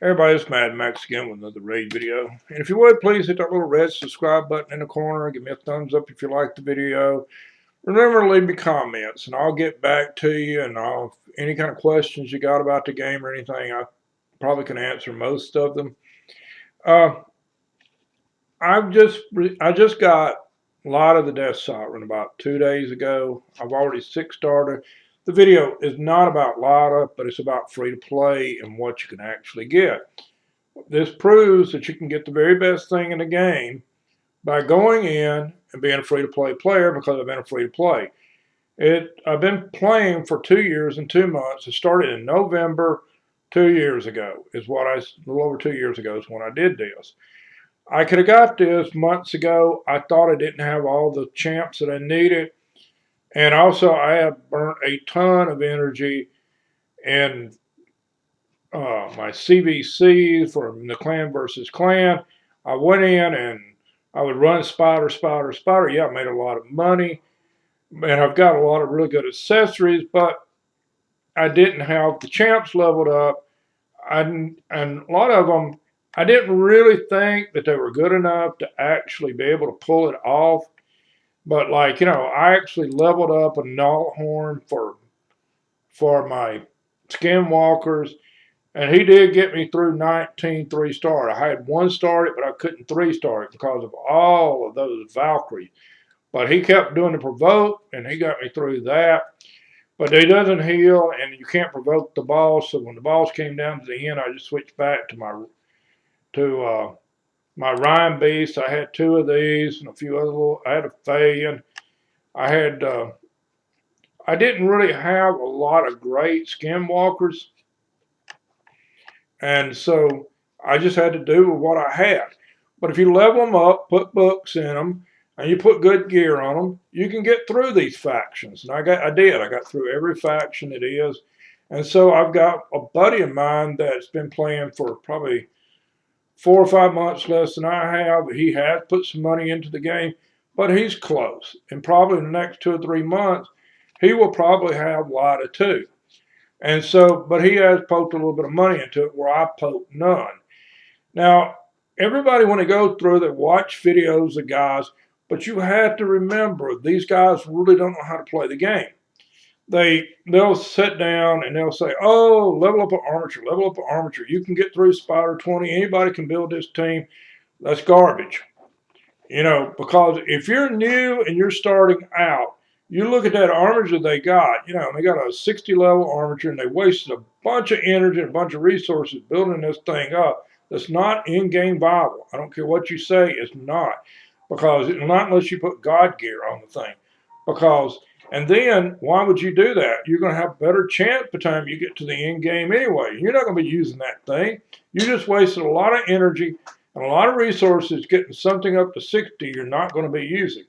Everybody, it's Madmaxed again with another raid video. And if you would, please hit that little red subscribe button in the corner. Give me a thumbs up if you like the video. Remember to leave me comments, and I'll get back to you. And any kind of questions you got about the game or anything, I probably can answer most of them. Uh, I just got a lot of the Death Siren about 2 days ago. I've already 6-started. The video is not about Lada, but it's about free to play and what you can actually get. This proves that you can get the very best thing in the game by going in and being a free-to-play player, because I've been a free-to-play. I've been playing for 2 years and 2 months. It started in November 2 years ago, a little over 2 years ago is when I did this. I could have got this months ago. I thought I didn't have all the champs that I needed. And also I have burnt a ton of energy in my CVC for the clan versus clan. I went in and I would run spider. Yeah, I made a lot of money, and I've got a lot of really good accessories, but I didn't have the champs leveled up. And a lot of them, I didn't really think that they were good enough to actually be able to pull it off. But I actually leveled up a Nullhorn for my skinwalkers. And he did get me through 19 3-star. I had 1-star it, but I couldn't 3-star it because of all of those Valkyries. But he kept doing the provoke, and he got me through that. But he doesn't heal, and you can't provoke the boss. So when the boss came down to the end, I just switched back to my Rhyme Beast. I had 2 of these and a few other I had a Fayan. I didn't really have a lot of great skinwalkers. And so I just had to do with what I had. But if you level them up, put books in them, and you put good gear on them, you can get through these factions. And I got through every faction it is. And so I've got a buddy of mine that's been playing for probably 4 or 5 months less than I have. He has put some money into the game, but he's close. And probably in the next 2 or 3 months, he will probably have Lada too. And so, but he has poked a little bit of money into it where I poked none. Now, everybody when they go through, they watch videos of guys, but you have to remember, these guys really don't know how to play the game. They'll sit down and they'll say, oh, level up an armature, level up an armature. You can get through Spider 20. Anybody can build this team. That's garbage. Because if you're new and you're starting out, you look at that armature they got, and they got a 60 level armature, and they wasted a bunch of energy and a bunch of resources building this thing up. That's not in-game viable. I don't care what you say, it's not. Because not unless you put God gear on the thing. And then, why would you do that? You're going to have a better chance by the time you get to the end game anyway. You're not going to be using that thing. You just wasted a lot of energy and a lot of resources getting something up to 60 you're not going to be using.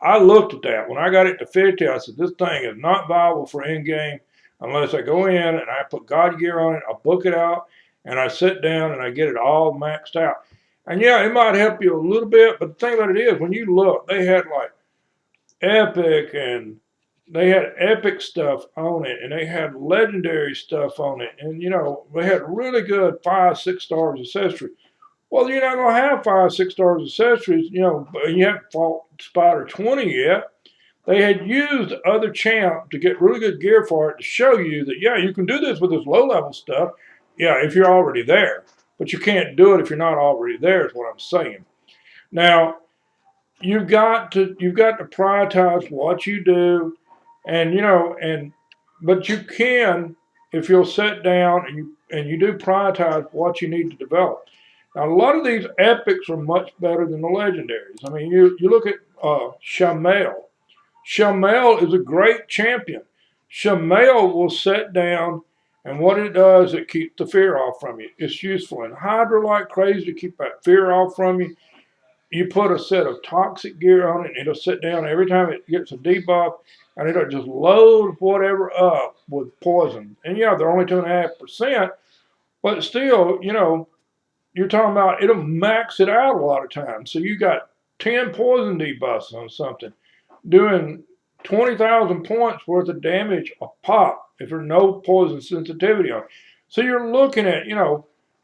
I looked at that. When I got it to 50, I said, this thing is not viable for in-game unless I go in and I put God gear on it, I book it out, and I sit down and I get it all maxed out. And yeah, it might help you a little bit, but the thing about it is, when you look, they had like epic, and they had epic stuff on it, and they had legendary stuff on it, and they had really good 5, 6 stars accessories. Well, you're not going to have 5, 6 stars accessories, but you haven't fought Spider 20 yet. They had used other champ to get really good gear for it to show you that, yeah, you can do this with this low-level stuff, yeah, if you're already there. But you can't do it if you're not already there, is what I'm saying. Now, you've got to prioritize what you do, but you can, if you'll sit down and you do prioritize what you need to develop. Now, a lot of these epics are much better than the legendaries. I mean, you look at Chamel. Chamel is a great champion. Chamel will sit down, and what it does, it keeps the fear off from you. It's useful in Hydra like crazy to keep that fear off from you. You put a set of toxic gear on it, and it'll sit down every time it gets a debuff, and it'll just load whatever up with poison. And yeah, they're only 2.5%, but still, you're talking about it'll max it out a lot of times. So you got 10 poison debuffs on something, doing 20,000 points worth of damage a pop if there's no poison sensitivity on it. So you're looking at,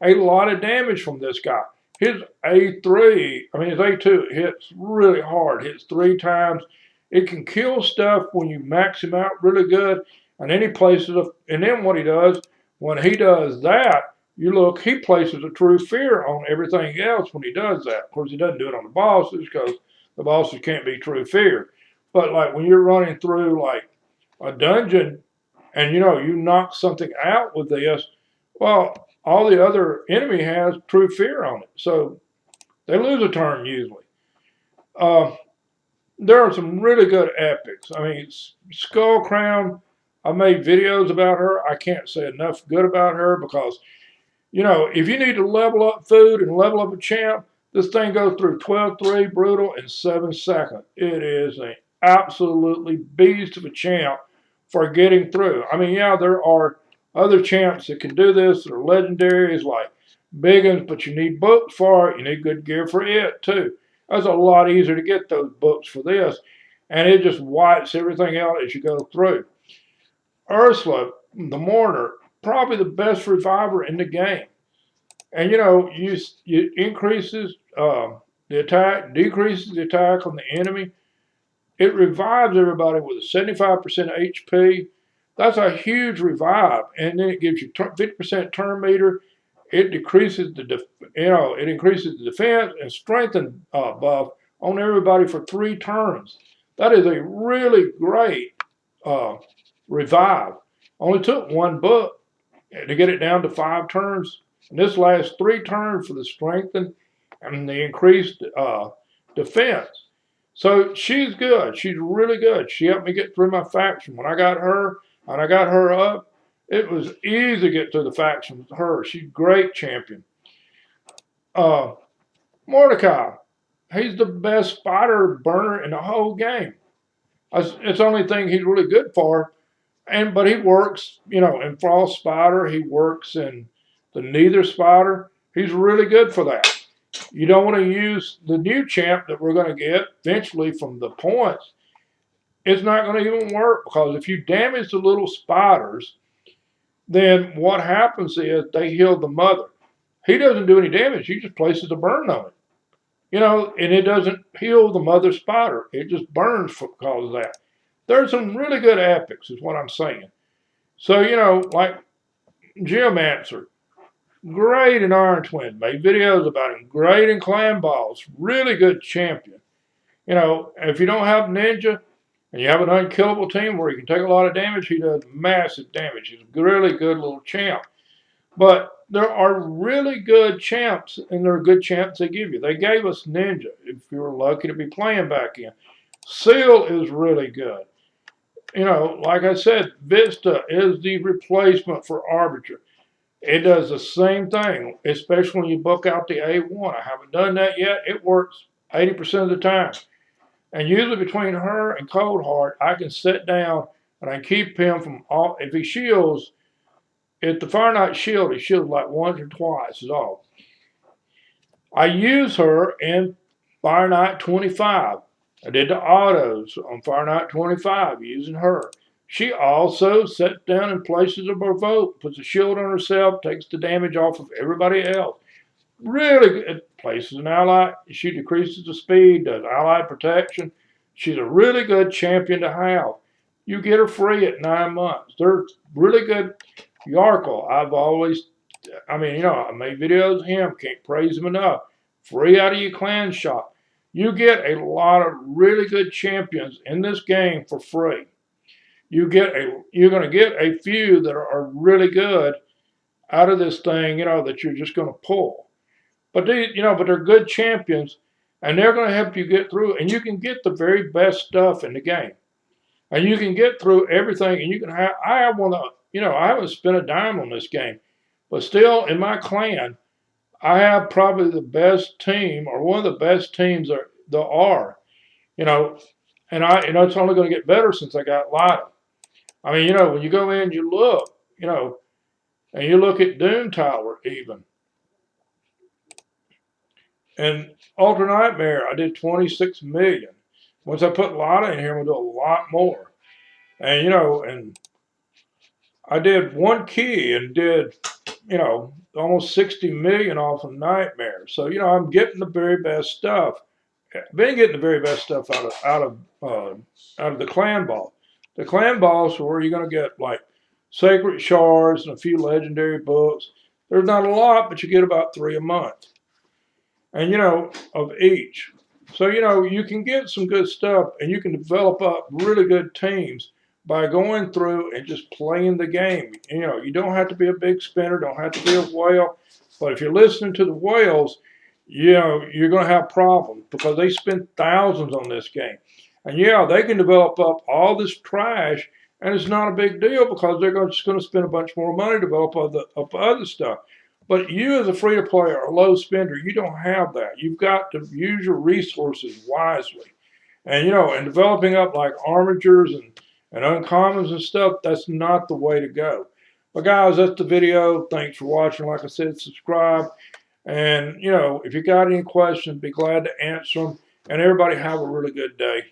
a lot of damage from this guy. His A3, I mean his A2 hits really hard, hits 3 times. It can kill stuff when you max him out really good. And then he places and then what he does, when he does that, you look, he places a true fear on everything else when he does that. Of course, he doesn't do it on the bosses because the bosses can't be true fear. But like when you're running through like a dungeon and you knock something out with this, well, all the other enemy has true fear on it. So they lose a turn usually. Uh, there are some really good epics. I mean, Skull Crown, I made videos about her. I can't say enough good about her because, if you need to level up food and level up a champ, this thing goes through 12-3 brutal in 7 seconds. It is an absolutely beast of a champ for getting through. I mean, yeah, there are other champs that can do this that are legendaries like Biggins, but you need books for it. You need good gear for it too. That's a lot easier to get those books for this, and it just wipes everything out as you go through. Ursula, the Mourner, probably the best reviver in the game. And you increases the attack, decreases the attack on the enemy. It revives everybody with a 75% HP. That's a huge revive, and then it gives you 50% turn meter. It decreases it increases the defense and strengthen buff on everybody for 3 turns. That is a really great uh, revive. Only took 1 book to get it down to 5 turns. And this lasts 3 turns for the strengthen and the increased defense. So she's good. She's really good. She helped me get through my faction. When I got her and I got her up, it was easy to get through the faction with her. She's a great champion. Mordecai, he's the best spider burner in the whole game. It's the only thing he's really good for. But he works, in Frost Spider. He works in the Neither Spider. He's really good for that. You don't want to use the new champ that we're going to get eventually from the points. It's not going to even work because if you damage the little spiders, then what happens is they heal the mother. He doesn't do any damage. He just places a burn on it. And it doesn't heal the mother spider. It just burns because of that. There's some really good epics, is what I'm saying. So, like Geomancer, great in Iron Twin, made videos about him, great in Clan Balls, really good champion. If you don't have Ninja and you have an unkillable team where he can take a lot of damage, he does massive damage. He's a really good little champ. But there are really good champs, and there are good champs they give you. They gave us Ninja, if you were lucky to be playing back in. Seal is really good. Like I said, Vista is the replacement for Arbiter. It does the same thing, especially when you book out the A1. I haven't done that yet. It works 80% of the time. And usually between her and Coldheart, I can sit down and I keep him from all. If he shields, if the Fire Knight shield, he shields like once or twice is all. I use her in Fire Knight 25. I did the autos on Fire Knight 25 using her. She also sits down and places a provoke, puts a shield on herself, takes the damage off of everybody else. Really good. Places an ally. She decreases the speed, does allied protection. She's a really good champion to have. You get her free at 9 months. They're really good. Yarkle, I made videos of him. Can't praise him enough. Free out of your clan shop. You get a lot of really good champions in this game for free. You're going to get a few that are really good out of this thing, that you're just going to pull. But they're good champions, and they're going to help you get through. And you can get the very best stuff in the game, and you can get through everything. And you can have. I have one of I haven't spent a dime on this game, but still in my clan, I have probably the best team or one of the best teams there are. And it's only going to get better since I got Lydia. I mean, when you go in, you look, and you look at Doom Tower even. And Ultra Nightmare, I did 26 million. Once I put Lydia in here, we'll do a lot more. And, and I did 1 key and did you know, almost 60 million off of Nightmare. So, you know, I'm getting the very best stuff. Been getting the very best stuff out of the clan ball. The clan balls are where you're going to get like sacred shards and a few legendary books. There's not a lot, but you get about 3 a month, and you know, of each. So you know, you can get some good stuff, and you can develop up really good teams by going through and just playing the game. You know, you don't have to be a big spender, don't have to be a whale, but if you're listening to the whales, you know, you're going to have problems because they spend thousands on this game. And yeah, they can develop up all this trash, and it's not a big deal because they're just going to spend a bunch more money to develop other stuff. But you, as a free to play or a low spender, you don't have that. You've got to use your resources wisely. And you know, and developing up like armatures and uncommons and stuff, that's not the way to go. But guys, that's the video. Thanks for watching. Like I said, subscribe. And you know, if you got any questions, be glad to answer them. And everybody have a really good day.